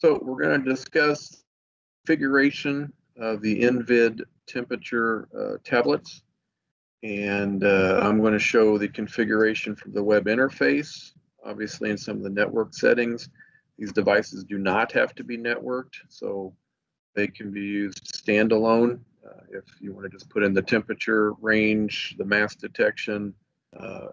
So we're going to discuss configuration of the Invid temperature tablets, and I'm going to show the configuration from the web interface. Obviously, in some of the network settings, these devices do not have to be networked, so they can be used standalone. If you want to just put in the temperature range, the mass detection,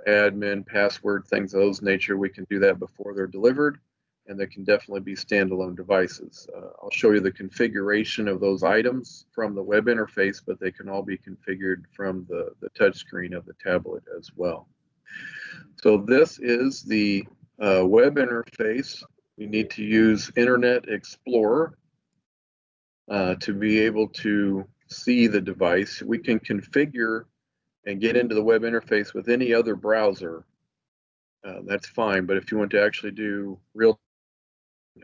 admin, password, things of those nature, we can do that before they're delivered, and they can definitely be standalone devices. I'll show you the configuration of those items from the web interface, but they can all be configured from the touchscreen of the tablet as well. So this is the web interface. You need to use Internet Explorer to be able to see the device. We can configure and get into the web interface with any other browser. That's fine, but if you want to actually do real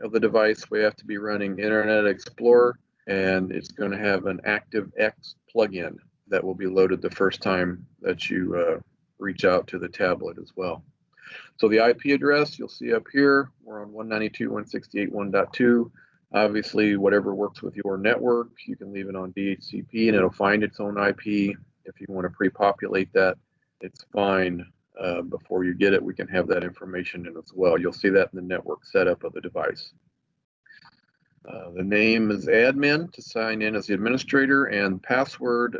of the device, we have to be running Internet Explorer, and it's going to have an ActiveX plugin that will be loaded the first time that you reach out to the tablet as well. So the IP address you'll see up here, we're on 192.168.1.2. Obviously, whatever works with your network, you can leave it on DHCP and it'll find its own IP. If you want to pre-populate that, it's fine. Before you get it, we can have that information in as well. You'll see that in the network setup of the device. The name is admin to sign in as the administrator, and password,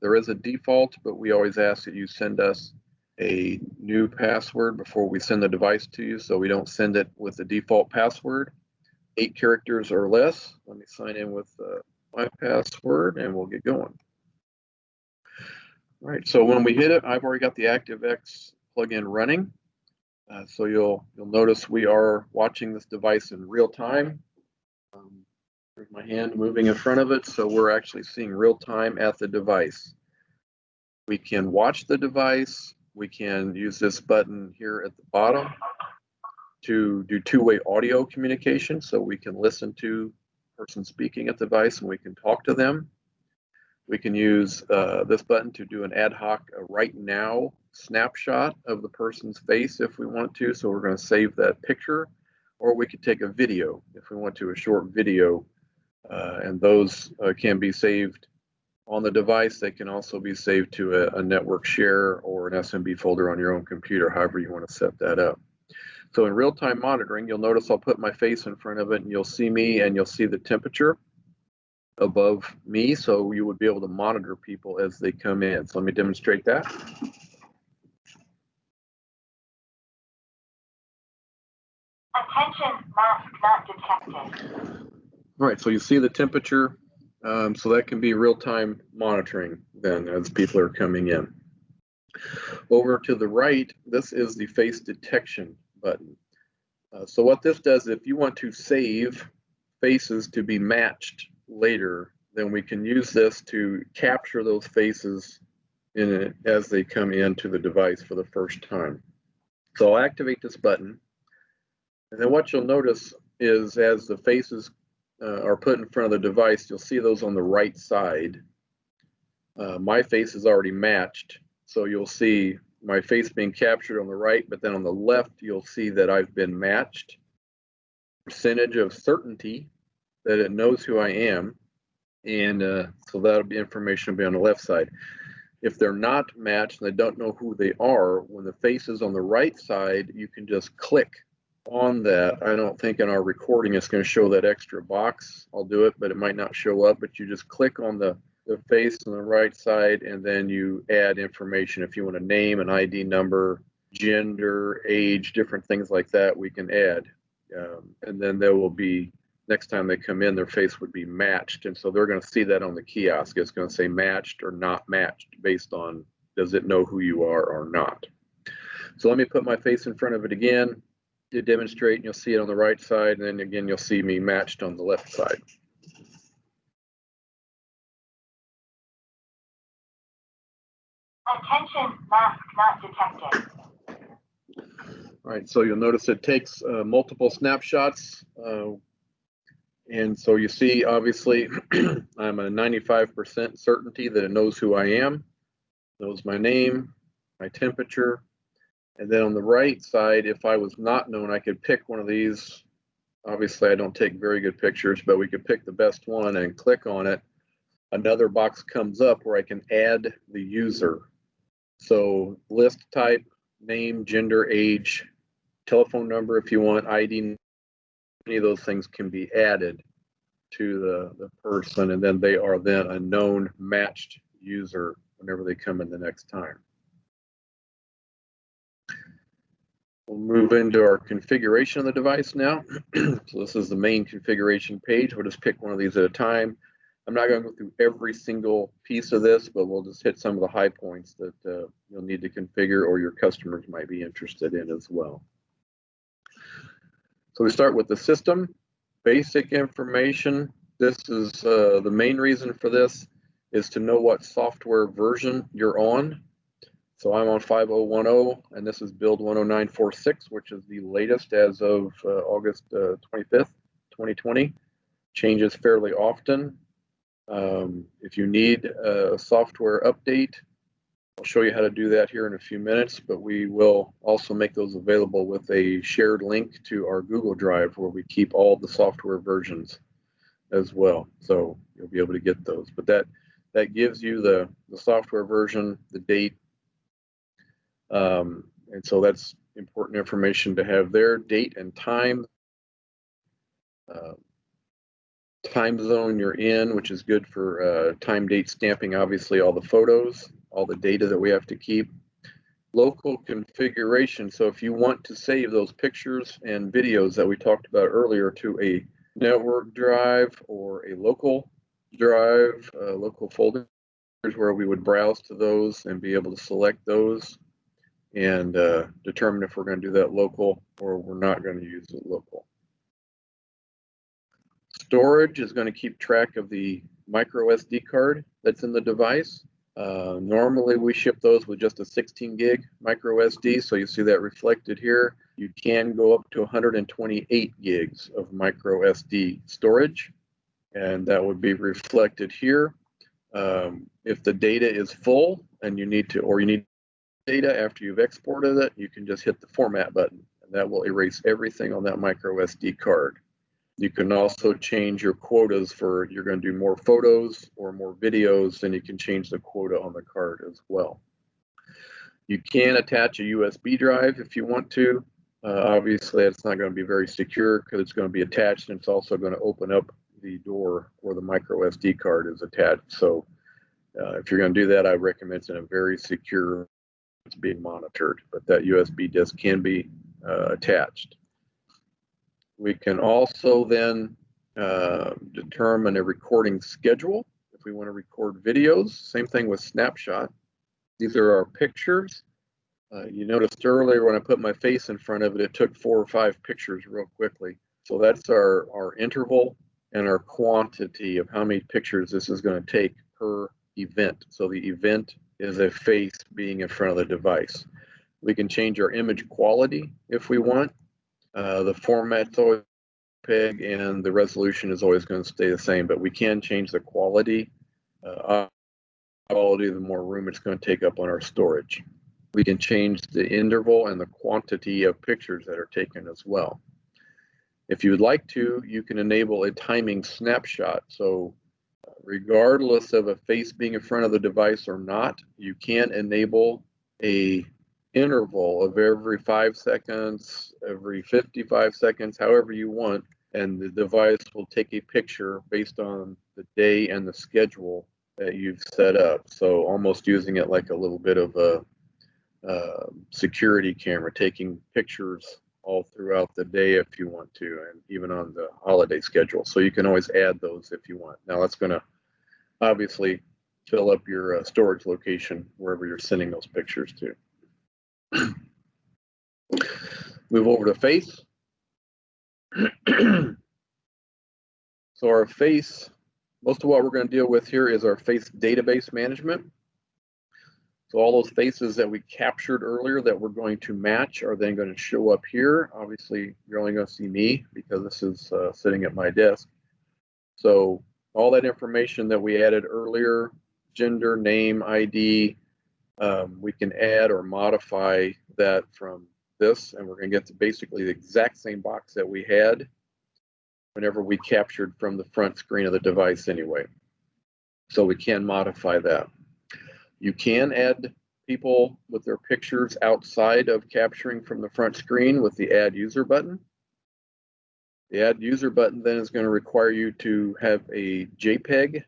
there is a default, but we always ask that you send us a new password before we send the device to you, so we don't send it with the default password. 8 characters or less. Let me sign in with my password and we'll get going. All right, so when we hit it, I've already got the ActiveX plugin running. So you'll notice we are watching this device in real time. There's my hand moving in front of it, so we're actually seeing real time at the device. We can watch the device. We can use this button here at the bottom to do two-way audio communication, so we can listen to the person speaking at the device and we can talk to them. We can use this button to do an ad hoc right now snapshot of the person's face if we want to, so we're going to save that picture, or we could take a video if we want to, a short video, and those can be saved on the device. They can also be saved to a network share or an SMB folder on your own computer, however you want to set that up. So in real-time monitoring, you'll notice I'll put my face in front of it and you'll see me and you'll see the temperature above me, so you would be able to monitor people as they come in. So let me demonstrate that. Attention, mask not detected. All right, so you see the temperature. So that can be real-time monitoring then as people are coming in. Over to the right, this is the face detection button. So what this does, if you want to save faces to be matched later, then we can use this to capture those faces as they come into the device for the first time. So I'll activate this button, and then what you'll notice is as the faces are put in front of the device, you'll see those on the right side. My face is already matched, so you'll see my face being captured on the right, but then on the left, you'll see that I've been matched. Percentage of certainty that it knows who I am, and so that'll be information will be on the left side. If they're not matched and they don't know who they are, when the face is on the right side, you can just click on that. I don't think in our recording it's going to show that extra box. I'll do it, but it might not show up, but you just click on the face on the right side, and then you add information. If you want a name, an ID number, gender, age, different things like that, we can add. And then there will be, next time they come in, their face would be matched. And so they're going to see that on the kiosk. It's going to say matched or not matched based on does it know who you are or not. So let me put my face in front of it again to demonstrate, and you'll see it on the right side. And then again, you'll see me matched on the left side. Attention, mask not detected. All right, so you'll notice it takes multiple snapshots. And so you see, obviously, I'm a 95% certainty that it knows who I am, knows my name, my temperature. And then on the right side, if I was not known, I could pick one of these Obviously, I don't take very good pictures, but we could pick the best one and click on it. Another box comes up where I can add the user. So list type, name, gender, age, telephone number if you want, ID, any of those things can be added to the person, and then they are then a known matched user whenever they come in the next time. We'll move into our configuration of the device now. So this is the main configuration page. We'll just pick one of these at a time. I'm not going to go through every single piece of this, but we'll just hit some of the high points that you'll need to configure or your customers might be interested in as well. So we start with the system, basic information. This is the main reason for this is to know what software version you're on. So I'm on 5010, and this is build 10946, which is the latest as of August 25th, 2020. Changes fairly often. If you need a software update, I'll show you how to do that here in a few minutes, but we will also make those available with a shared link to our Google Drive where we keep all the software versions as well. So you'll be able to get those. But that gives you the software version, the date, and so that's important information to have there. Date and time, time zone you're in, which is good for time date stamping, obviously all the photos, all the data that we have to keep. Local configuration, so if you want to save those pictures and videos that we talked about earlier to a network drive or a local drive, local folders where we would browse to those and be able to select those and determine if we're going to do that local or we're not going to use it local. Storage is going to keep track of the micro SD card that's in the device. Normally we ship those with just a 16 gig micro SD, so you see that reflected here. You can go up to 128 gigs of micro SD storage, and that would be reflected here. If the data is full and you need data after you've exported it, you can just hit the format button, and that will erase everything on that micro SD card. You can also change your quotas for you're going to do more photos or more videos, and you can change the quota on the card as well. You can attach a USB drive if you want to. Obviously, it's not going to be very secure because it's going to be attached, and it's also going to open up the door where the micro SD card is attached. So if you're going to do that, I recommend it's in a very secure, it's being monitored, but that USB disk can be attached. We can also then determine a recording schedule if we want to record videos. Same thing with snapshot. These are our pictures. You noticed earlier when I put my face in front of it, it took 4 or 5 pictures real quickly. So that's our interval and our quantity of how many pictures this is going to take per event. So the event is a face being in front of the device. We can change our image quality if we want. The format's always PEG and the resolution is always going to stay the same, but we can change the quality. Quality, the more room it's going to take up on our storage. We can change the interval and the quantity of pictures that are taken as well. If you would like to, you can enable a timing snapshot. So regardless of a face being in front of the device or not, you can enable a interval of every 5 seconds, every 55 seconds, however you want, and the device will take a picture based on the day and the schedule that you've set up. So almost using it like a little bit of a security camera, taking pictures all throughout the day if you want to, and even on the holiday schedule. So you can always add those if you want. Now that's going to obviously fill up your storage location wherever you're sending those pictures to. Move over to face. So our face, most of what we're going to deal with here is our face database management. So all those faces that we captured earlier that we're going to match are then going to show up here. Obviously, you're only going to see me because this is sitting at my desk. So all that information that we added earlier, gender, name, ID, we can add or modify that from this, and we're going to get to basically the exact same box that we had. whenever we captured from the front screen of the device anyway. So we can modify that. You can add people with their pictures outside of capturing from the front screen with the Add User button. The Add User button then is going to require you to have a JPEG,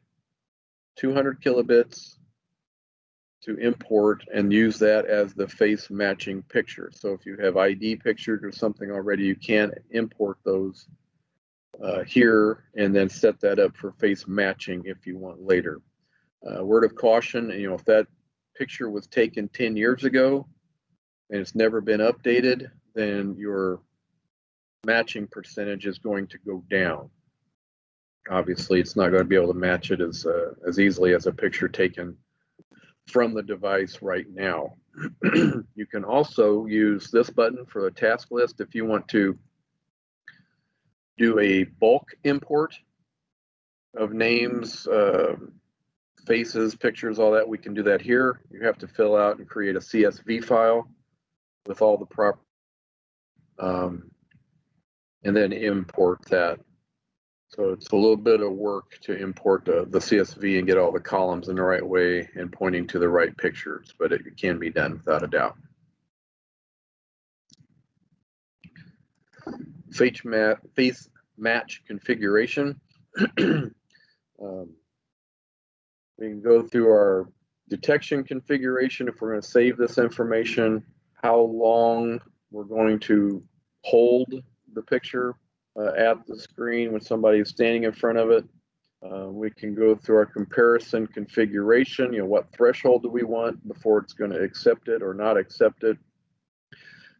200 kilobits, to import and use that as the face matching picture. So if you have ID pictures or something already, you can import those here and then set that up for face matching if you want later. Word of caution, if that picture was taken 10 years ago and it's never been updated, then your matching percentage is going to go down. Obviously, it's not going to be able to match it as easily as a picture taken from the device right now. You can also use this button for the task list if you want to do a bulk import of names, faces, pictures, all that. We can do that here. You have to fill out and create a CSV file with all the proper, and then import that. So it's a little bit of work to import the CSV and get all the columns in the right way and pointing to the right pictures, but it can be done without a doubt. Face match configuration. We can go through our detection configuration if we're going to save this information, how long we're going to hold the picture at the screen when somebody is standing in front of it. We can go through our comparison configuration, what threshold do we want before it's going to accept it or not accept it.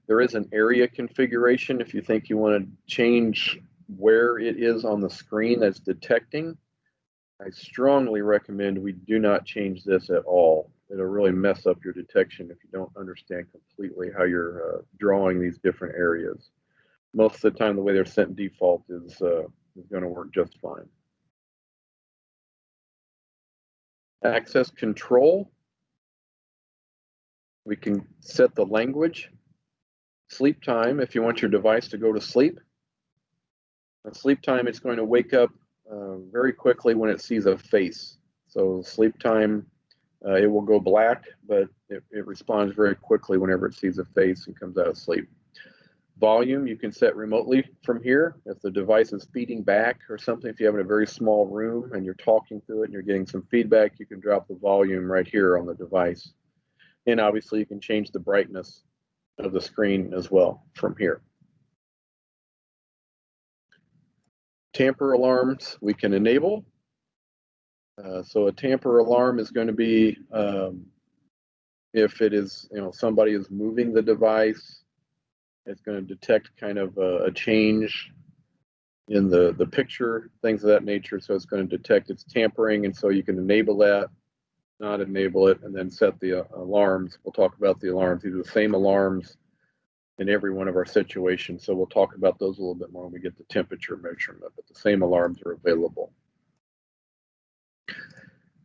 There is an area configuration if you think you want to change where it is on the screen that's detecting. I strongly recommend we do not change this at all. It'll really mess up your detection if you don't understand completely how you're drawing these different areas. Most of the time, the way they're set in default is going to work just fine. Access control. We can set the language. Sleep time, if you want your device to go to sleep. At sleep time, it's going to wake up very quickly when it sees a face. So sleep time, it will go black, but it responds very quickly whenever it sees a face and comes out of sleep. Volume, you can set remotely from here. If the device is feeding back or something, if you have in a very small room and you're talking through it and you're getting some feedback, you can drop the volume right here on the device. And obviously you can change the brightness of the screen as well from here. Tamper alarms we can enable. So a tamper alarm is going to be if it is, somebody is moving the device, it's going to detect kind of a change in the picture, things of that nature. So it's going to detect it's tampering, and so you can enable that, not enable it, and then set the alarms. We'll talk about the alarms. These are the same alarms in every one of our situations. So we'll talk about those a little bit more when we get the temperature measurement, but the same alarms are available.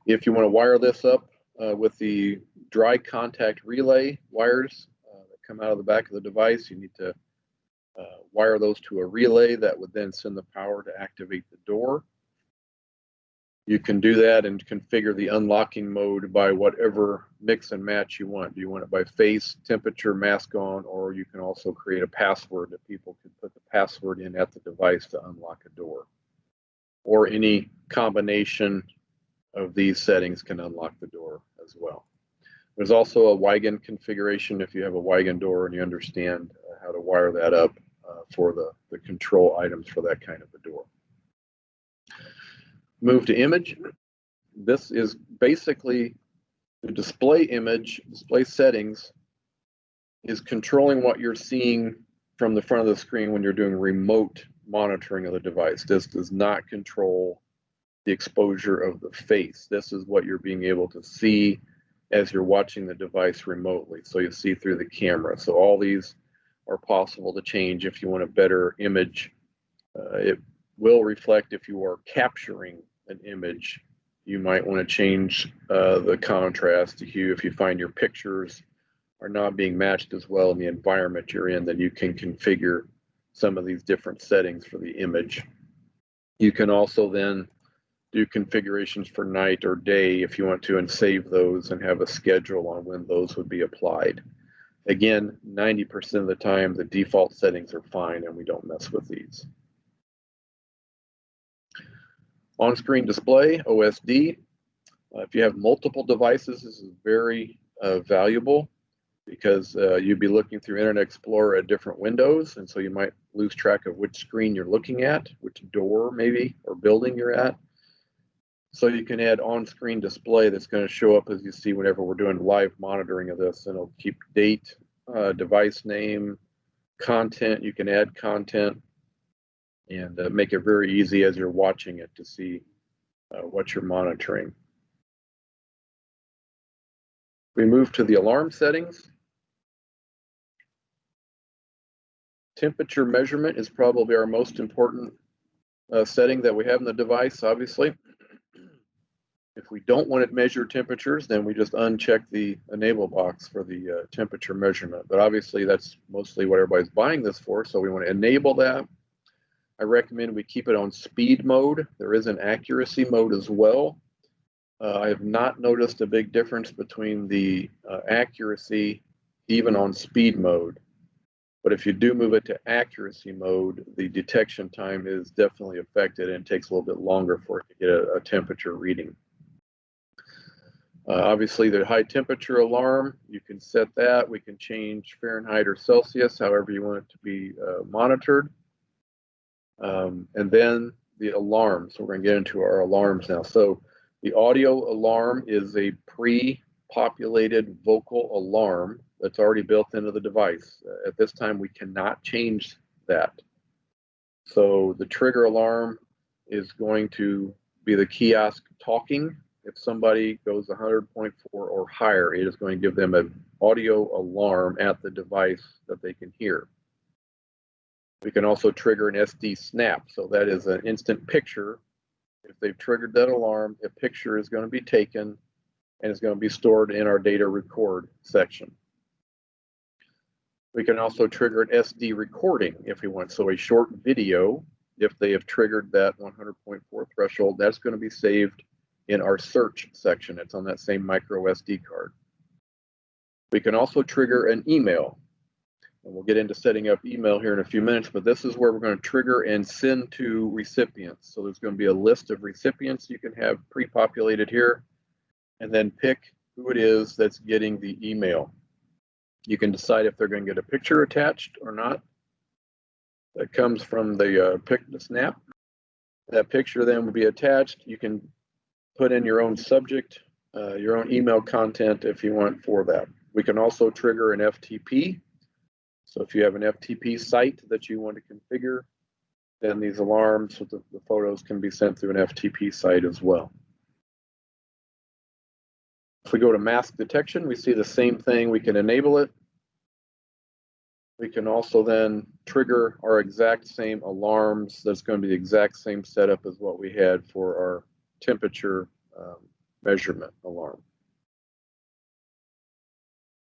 If you want to wire this up with the dry contact relay wires that come out of the back of the device, you need to wire those to a relay that would then send the power to activate the door. You can do that and configure the unlocking mode by whatever mix and match you want. Do you want it by face, temperature, mask on, or you can also create a password that people can put the password in at the device to unlock a door. Or any combination of these settings can unlock the door as well. There's also a Wigan configuration if you have a Wigan door and you understand how to wire that up for the control items for that kind of a door. Move to image. This is basically the display image, display settings is controlling what you're seeing from the front of the screen when you're doing remote monitoring of the device. This does not control the exposure of the face. This is what you're being able to see as you're watching the device remotely. So you see through the camera. So all these are possible to change if you want a better image. It will reflect if you are capturing an image. You might want to change the contrast to hue. If you find your pictures are not being matched as well in the environment you're in, then you can configure some of these different settings for the image. You can also then do configurations for night or day if you want to, and save those and have a schedule on when those would be applied. Again, 90% of the time, the default settings are fine and we don't mess with these. On-screen display, OSD. If you have multiple devices, this is very valuable because you'd be looking through Internet Explorer at different windows, and so you might lose track of which screen you're looking at, which door maybe, or building you're at. So you can add on-screen display that's going to show up as you see whenever we're doing live monitoring of this, and it'll keep date, device name, content. You can add content and make it very easy as you're watching it to see what you're monitoring. We move to the alarm settings. Temperature measurement is probably our most important setting that we have in the device, obviously. If we don't want to measure temperatures, then we just uncheck the enable box for the temperature measurement. But obviously, that's mostly what everybody's buying this for, so we want to enable that. I recommend we keep it on speed mode. There is an accuracy mode as well. I have not noticed a big difference between the accuracy even on speed mode. But if you do move it to accuracy mode, the detection time is definitely affected and it takes a little bit longer for it to get a temperature reading. Obviously, the high temperature alarm, you can set that. We can change Fahrenheit or Celsius, however you want it to be monitored. And then the alarm. So we're going to get into our alarms now. So the audio alarm is a pre-populated vocal alarm that's already built into the device. At this time, we cannot change that. So the trigger alarm is going to be the kiosk talking. If somebody goes 100.4 or higher, it is going to give them an audio alarm at the device that they can hear. We can also trigger an SD snap. So that is an instant picture. If they've triggered that alarm, a picture is going to be taken and it's going to be stored in our data record section. We can also trigger an SD recording if we want. So a short video, if they have triggered that 100.4 threshold, that's going to be saved in our search section. It's on that same micro SD card. We can also trigger an email. And we'll get into setting up email here in a few minutes, but this is where we're going to trigger and send to recipients. So there's going to be a list of recipients you can have pre-populated here, and then pick who it is that's getting the email. You can decide if they're going to get a picture attached or not. That comes from the pick the snap. That picture then will be attached. You can put in your own subject, your own email content if you want for that. We can also trigger an FTP. So if you have an FTP site that you want to configure, then these alarms with the photos can be sent through an FTP site as well. If we go to mask detection, we see the same thing. We can enable it. We can also then trigger our exact same alarms. That's going to be the exact same setup as what we had for our temperature measurement alarm.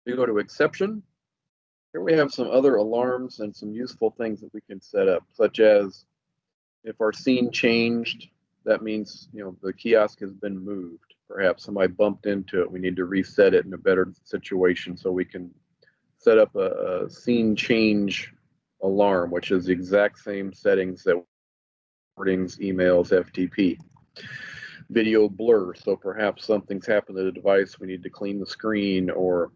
We go to exception. Here we have some other alarms and some useful things that we can set up, such as if our scene changed, that means the kiosk has been moved. Perhaps somebody bumped into it. We need to reset it in a better situation, so we can set up a scene change alarm, which is the exact same settings that recordings, emails, FTP. Video blur, so perhaps something's happened to the device. We need to clean the screen, or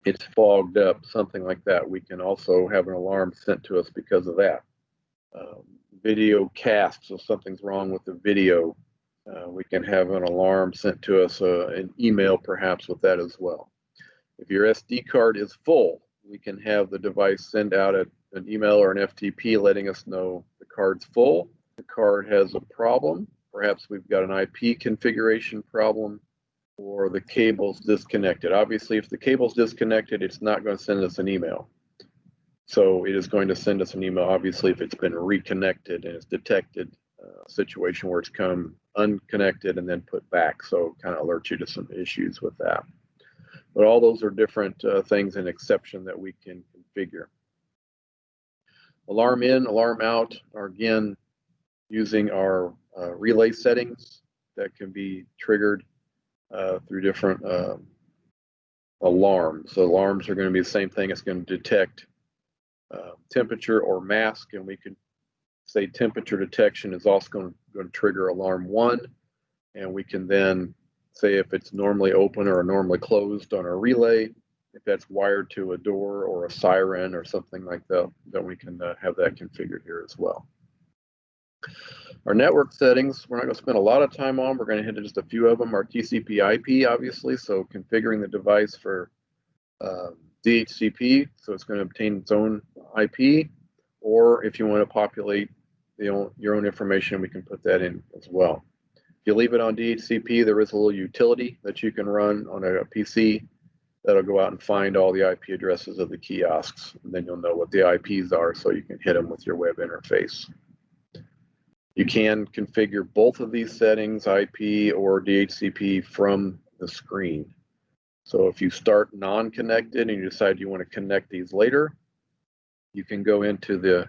it's fogged up, something like that. We can also have an alarm sent to us because of that. Video cast, so something's wrong with the video. We can have an alarm sent to us, an email perhaps with that as well. If your SD card is full, we can have the device send out an email or an FTP letting us know the card's full, the card has a problem, perhaps we've got an IP configuration problem, or the cable's disconnected. Obviously, if the cable's disconnected, it's not going to send us an email. So it is going to send us an email, obviously, if it's been reconnected and it's detected a situation where it's come unconnected and then put back. So kind of alerts you to some issues with that. But all those are different things in exception that we can configure. Alarm in, alarm out are, again, using our relay settings that can be triggered through different alarms. So alarms are going to be the same thing. It's going to detect temperature or mask, and we could say temperature detection is also going to trigger alarm 1, and we can then say if it's normally open or normally closed on a relay, if that's wired to a door or a siren or something like that, then we can have that configured here as well. Our network settings, we're not going to spend a lot of time on. We're going to hit just a few of them. Our TCP/IP, obviously, so configuring the device for DHCP, so it's going to obtain its own IP, or if you want to populate your own information, we can put that in as well. If you leave it on DHCP, there is a little utility that you can run on a PC that'll go out and find all the IP addresses of the kiosks, and then you'll know what the IPs are, so you can hit them with your web interface. You can configure both of these settings, IP or DHCP, from the screen. So if you start non-connected and you decide you want to connect these later, you can go into the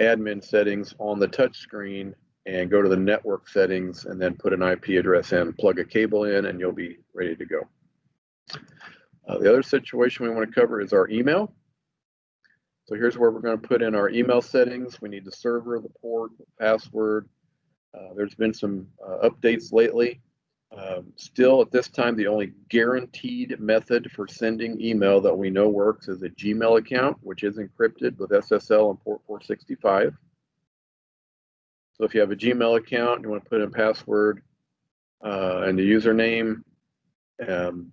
admin settings on the touch screen and go to the network settings and then put an IP address in, plug a cable in, and you'll be ready to go. The other situation we want to cover is our email. So here's where we're going to put in our email settings. We need the server, the port, the password. There's been some updates lately. Still at this time, the only guaranteed method for sending email that we know works is a Gmail account, which is encrypted with SSL and port 465. So if you have a Gmail account, you want to put in a password and the username,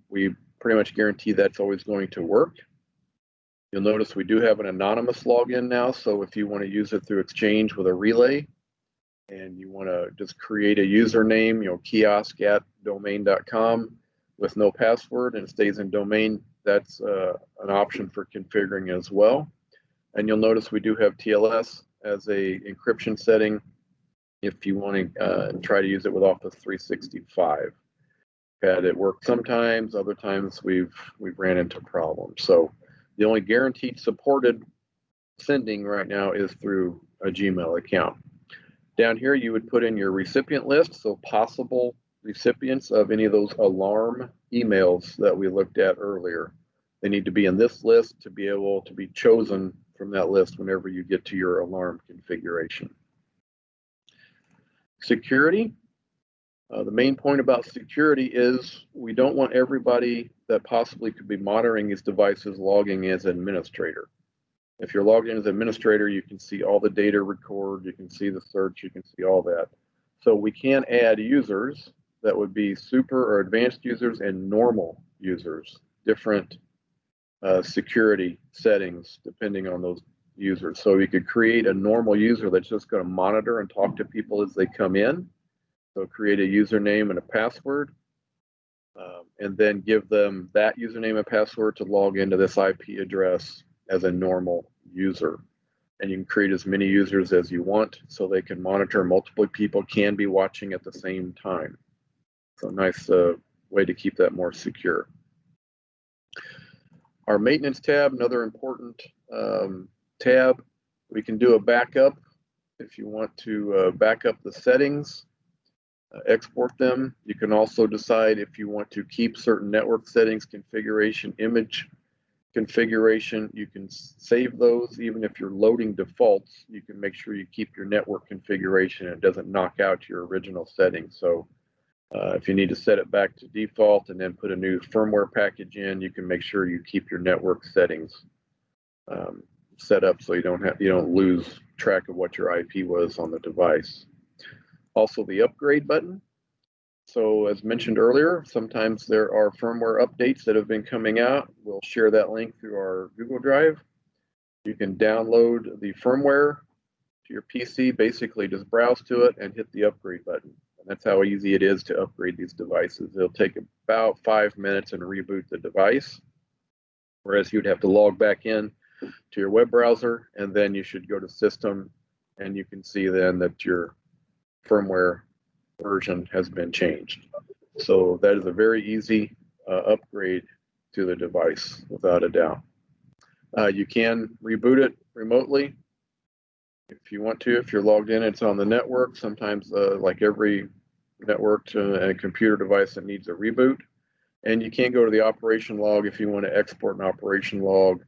we pretty much guarantee that's always going to work. You'll notice we do have an anonymous login now, so if you want to use it through Exchange with a relay and you want to just create a username, kiosk@domain.com with no password and it stays in domain, that's an option for configuring as well. And you'll notice we do have TLS as a encryption setting if you want to try to use it with Office 365. Had it work sometimes, other times we've ran into problems. So the only guaranteed supported sending right now is through a Gmail account. Down here, you would put in your recipient list, so possible recipients of any of those alarm emails that we looked at earlier. They need to be in this list to be able to be chosen from that list whenever you get to your alarm configuration. Security. The main point about security is we don't want everybody that possibly could be monitoring these devices logging as administrator. If you're logged in as administrator, you can see all the data record, you can see the search, you can see all that. So we can add users that would be super or advanced users and normal users, different security settings depending on those users. So you could create a normal user that's just going to monitor and talk to people as they come in. So create a username and a password, and then give them that username and password to log into this IP address as a normal user. And you can create as many users as you want so they can monitor. Multiple people can be watching at the same time. So nice way to keep that more secure. Our maintenance tab, another important tab. We can do a backup if you want to back up the settings. Export them. You can also decide if you want to keep certain network settings, configuration, image configuration. You can save those. Even if you're loading defaults, you can make sure you keep your network configuration and it doesn't knock out your original settings. So if you need to set it back to default and then put a new firmware package in, you can make sure you keep your network settings set up so you don't lose track of what your IP was on the device. Also the upgrade button. So as mentioned earlier, sometimes there are firmware updates that have been coming out. We'll share that link through our Google Drive. You can download the firmware to your PC, basically just browse to it and hit the upgrade button. And that's how easy it is to upgrade these devices. It'll take about 5 minutes and reboot the device, whereas you'd have to log back in to your web browser, and then you should go to System, and you can see then that your firmware version has been changed. So that is a very easy upgrade to the device without a doubt. You can reboot it remotely If you want to, if you're logged in, it's on the network. Sometimes, like every network and a computer device that needs a reboot. And you can't go to the operation log if you want to export an operation log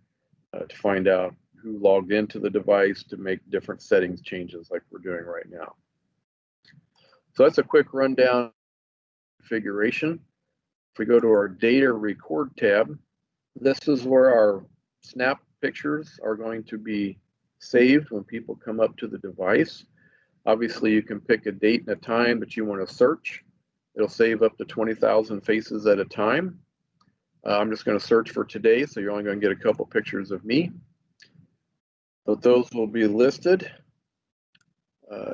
to find out who logged into the device to make different settings changes like we're doing right now. So that's a quick rundown of configuration. If we go to our data record tab, this is where our snap pictures are going to be saved when people come up to the device. Obviously, you can pick a date and a time that you want to search. It'll save up to 20,000 faces at a time. I'm just going to search for today, so you're only going to get a couple pictures of me. But those will be listed.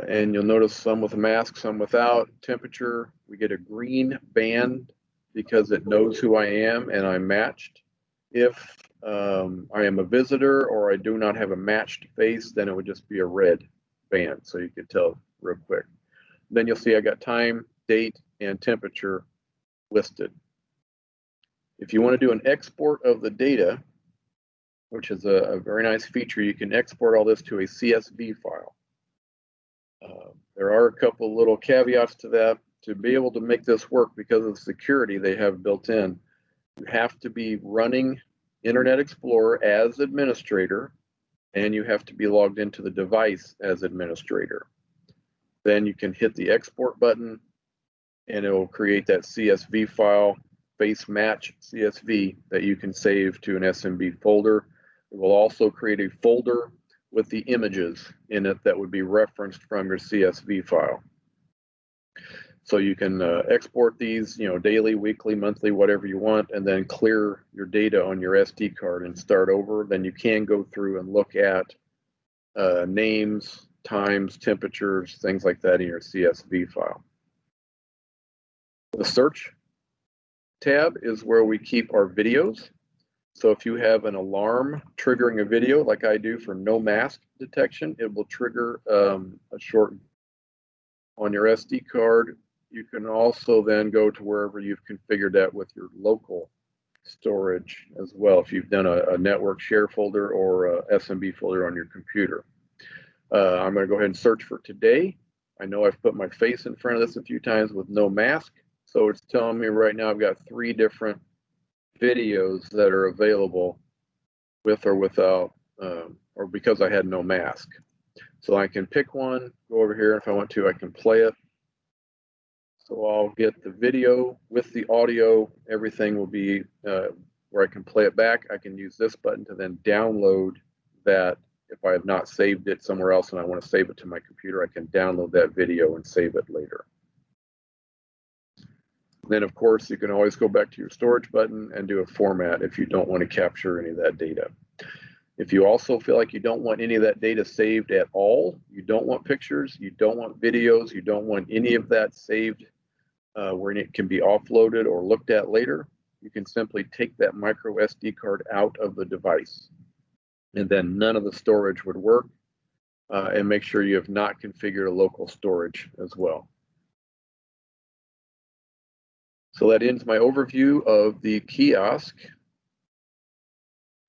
And you'll notice some with a mask, some without. Temperature, we get a green band because it knows who I am and I'm matched. If I am a visitor or I do not have a matched face, then it would just be a red band, so you could tell real quick. Then you'll see I got time, date, and temperature listed. If you want to do an export of the data, which is a very nice feature, you can export all this to a CSV file. There are a couple little caveats to that. To be able to make this work, because of the security they have built in, you have to be running Internet Explorer as administrator, and you have to be logged into the device as administrator. Then you can hit the export button, and it will create that CSV file, face match CSV, that you can save to an SMB folder. It will also create a folder with the images in it that would be referenced from your CSV file. So you can export these, daily, weekly, monthly, whatever you want, and then clear your data on your SD card and start over. Then you can go through and look at names, times, temperatures, things like that in your CSV file. The search tab is where we keep our videos. So if you have an alarm triggering a video like I do for no mask detection, it will trigger a short on your SD card. You can also then go to wherever you've configured that with your local storage as well, if you've done a network share folder or a SMB folder on your computer. I'm going to go ahead and search for today. I know I've put my face in front of this a few times with no mask, so it's telling me right now I've got 3 different videos that are available with or without, or because I had no mask. So I can pick one, go over here, if I want to, I can play it. So I'll get the video with the audio, everything will be where I can play it back. I can use this button to then download that. If I have not saved it somewhere else and I want to save it to my computer, I can download that video and save it later. Then, of course, you can always go back to your storage button and do a format if you don't want to capture any of that data. If you also feel like you don't want any of that data saved at all, you don't want pictures, you don't want videos, you don't want any of that saved where it can be offloaded or looked at later, you can simply take that micro SD card out of the device. And then none of the storage would work. And make sure you have not configured a local storage as well. So that ends my overview of the kiosk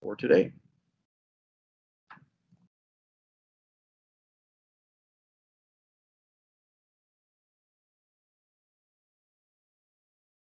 for today.